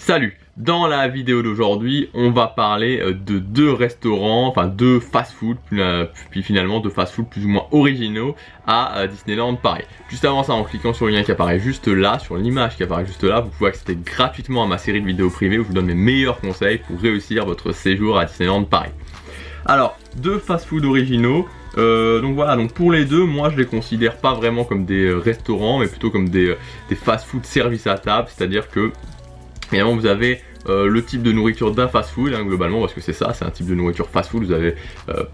Salut! Dans la vidéo d'aujourd'hui, on va parler de deux restaurants, enfin deux fast-food, puis finalement deux fast-food plus ou moins originaux à Disneyland Paris. Juste avant ça, en cliquant sur le lien qui apparaît juste là, sur l'image qui apparaît juste là, vous pouvez accéder gratuitement à ma série de vidéos privées où je vous donne mes meilleurs conseils pour réussir votre séjour à Disneyland Paris. Alors, deux fast-food originaux. Donc voilà, donc pour les deux, moi je les considère pas vraiment comme des restaurants, mais plutôt comme des fast-food service à table, c'est-à-dire que évidemment vous avez le type de nourriture d'un fast-food globalement, parce que c'est ça, c'est un type de nourriture fast-food. Vous avez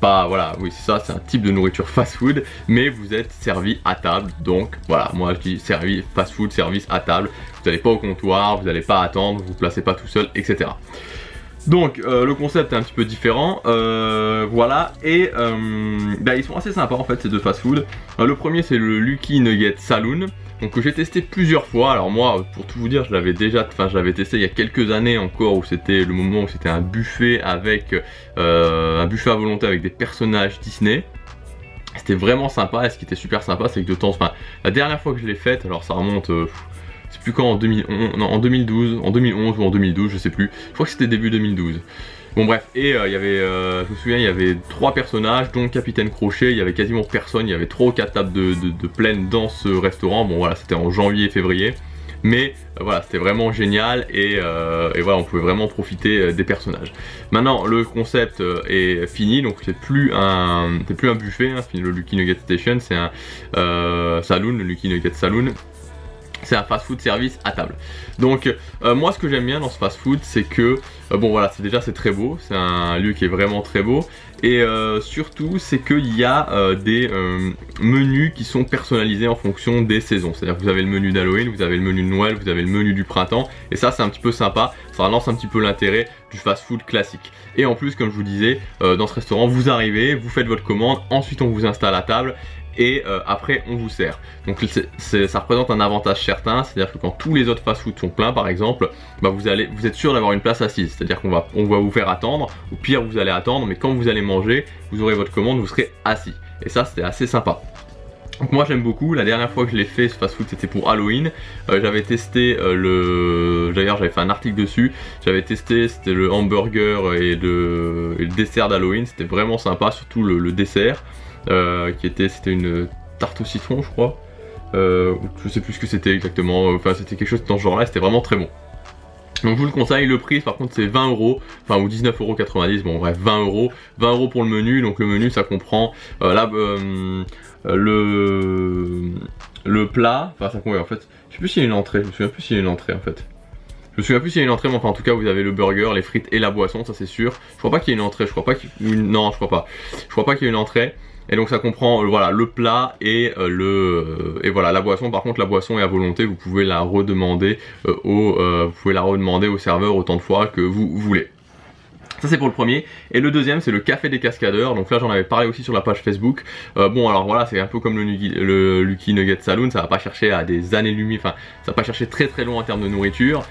pas, voilà, oui c'est ça, c'est un type de nourriture fast-food, mais vous êtes servi à table. Donc voilà, moi je dis servi fast-food, service à table. Vous n'allez pas au comptoir, vous n'allez pas attendre, vous ne placez pas tout seul, etc. Donc le concept est un petit peu différent, voilà, et ils sont assez sympas en fait ces deux fast-food. Le premier c'est le Lucky Nugget Saloon, donc que j'ai testé plusieurs fois. Alors moi, pour tout vous dire, je l'avais testé il y a quelques années encore, où c'était le moment où c'était un buffet avec un buffet à volonté avec des personnages Disney. C'était vraiment sympa, et ce qui était super sympa, c'est que de temps, la dernière fois que je l'ai faite, alors ça remonte. C'est plus quand, en 2011 ou en 2012, je sais plus. Je crois que c'était début 2012. Bon bref, et il y avait, je me souviens, il y avait 3 personnages, dont Capitaine Crochet. Il y avait quasiment personne, il y avait 3 ou 4 tables de pleines dans ce restaurant. Bon voilà, c'était en janvier et février. Mais voilà, c'était vraiment génial, et voilà, on pouvait vraiment profiter des personnages. Maintenant, le concept est fini, donc c'est plus un buffet, hein, le Lucky Nugget Station, c'est un saloon, le Lucky Nugget Saloon. C'est un fast-food service à table. Donc moi ce que j'aime bien dans ce fast-food, c'est que bon voilà, c'est très beau, c'est un lieu qui est vraiment très beau, et surtout c'est qu'il y a des menus qui sont personnalisés en fonction des saisons. C'est-à-dire que vous avez le menu d'Halloween, vous avez le menu de Noël, vous avez le menu du printemps, et ça c'est un petit peu sympa, ça relance un petit peu l'intérêt du fast-food classique. Et en plus, comme je vous disais, dans ce restaurant, vous arrivez, vous faites votre commande, ensuite on vous installe à table, et après on vous sert. Donc ça représente un avantage certain, c'est à dire que quand tous les autres fast-food sont pleins par exemple, vous êtes sûr d'avoir une place assise, c'est à dire qu'on va vous faire attendre, au pire vous allez attendre, mais quand vous allez manger, vous aurez votre commande, vous serez assis, et ça c'était assez sympa. Donc moi j'aime beaucoup. La dernière fois que je l'ai fait ce fast-food, c'était pour Halloween. J'avais testé d'ailleurs j'avais fait un article dessus, c'était le hamburger et le dessert d'Halloween. C'était vraiment sympa, surtout le dessert c'était une tarte au citron je crois, je sais plus ce que c'était exactement, enfin c'était quelque chose dans ce genre là, c'était vraiment très bon. Donc je vous le conseille. Le prix par contre c'est 20 €, enfin ou 19,90 €, bon bref 20 €. 20 € pour le menu. Donc le menu ça comprend le plat, enfin ça comprend en fait, je sais plus s'il y a une entrée, je me souviens plus s'il y a une entrée en fait. Je me souviens plus s'il y a une entrée, mais enfin en tout cas vous avez le burger, les frites et la boisson, ça c'est sûr. Je crois pas qu'il y ait une entrée, je crois pas qu'il y ait une entrée. Et donc ça comprend voilà le plat et voilà la boisson. Par contre la boisson est à volonté, vous pouvez la redemander au serveur autant de fois que vous voulez. Ça c'est pour le premier. Et le deuxième c'est le café des cascadeurs. Donc là j'en avais parlé aussi sur la page Facebook. Bon alors voilà, c'est un peu comme le Lucky Nugget Saloon, ça va pas chercher à des années-lumière, enfin ça va pas chercher très loin en termes de nourriture.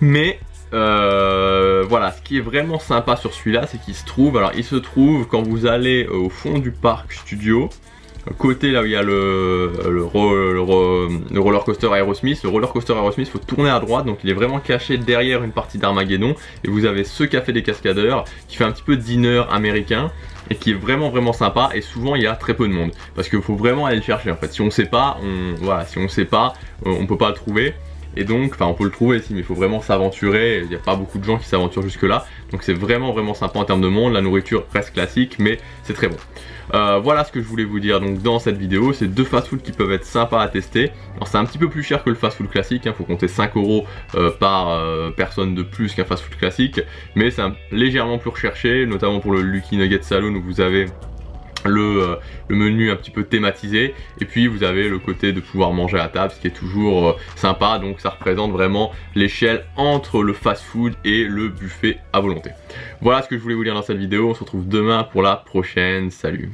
Mais voilà, ce qui est vraiment sympa sur celui-là, c'est qu'il se trouve, quand vous allez au fond du parc studio, côté là où il y a le roller coaster Aerosmith. Le roller coaster Aerosmith, il faut tourner à droite, donc il est vraiment caché derrière une partie d'Armageddon, et vous avez ce café des cascadeurs qui fait un petit peu dîner américain et qui est vraiment sympa. Et souvent il y a très peu de monde parce qu'il faut vraiment aller le chercher en fait. Si on sait pas, on peut pas le trouver. Et donc, enfin on peut le trouver ici, mais il faut vraiment s'aventurer, il n'y a pas beaucoup de gens qui s'aventurent jusque là. Donc c'est vraiment sympa en termes de monde, la nourriture reste classique, mais c'est très bon. Voilà ce que je voulais vous dire donc dans cette vidéo, c'est deux fast-food qui peuvent être sympas à tester. Alors c'est un petit peu plus cher que le fast-food classique, faut compter 5 € par personne de plus qu'un fast-food classique. Mais c'est légèrement plus recherché, notamment pour le Lucky Nugget Saloon où vous avez le menu un petit peu thématisé, et puis vous avez le côté de pouvoir manger à table, ce qui est toujours sympa. Donc ça représente vraiment l'échelle entre le fast food et le buffet à volonté. Voilà ce que je voulais vous dire dans cette vidéo. On se retrouve demain pour la prochaine. Salut.